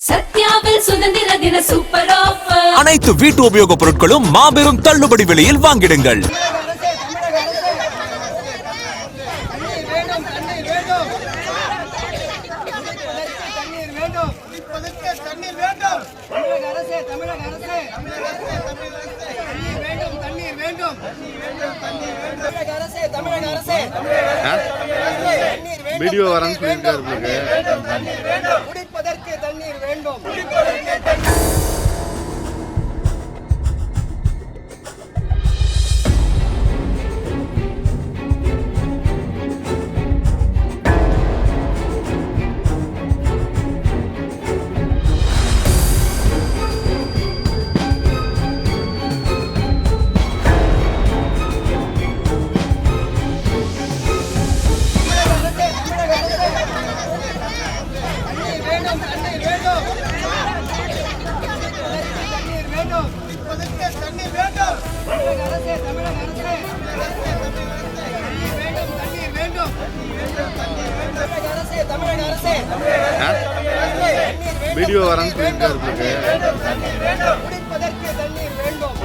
சத்யாவில் சுதந்திர தின super offer. அனைத்து வீட்டு உபயோகப் பொருட்களும் மாபெரும் தள்ளுபடி விலையில் வாங்கிடுங்கள். வீடியோ வரன்னு சொல்லியிருக்காரு. குடிப்பதற்கு தண்ணீர் வேண்டும். வீடியோ வரன்னு சொல்லியிருக்காரு. குடிப்பதற்கு தண்ணீர் வேண்டும்.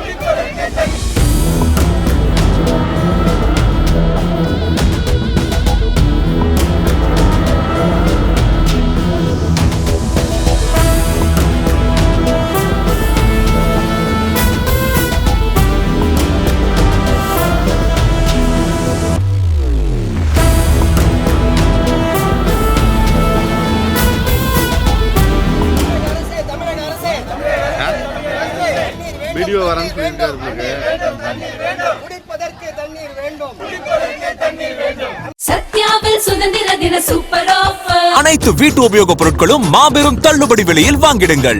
வீடியோ வரன்னு சொல்லியிருக்காரு. குடிப்பதற்கு தண்ணீர் வேண்டும். சத்யாவில் சுதந்திர தின சூப்பர் ஆஃபர். அனைத்து வீட்டு உபயோகப் பொருட்களும் மாபெரும் தள்ளுபடி விலையில் வாங்கிடுங்கள்.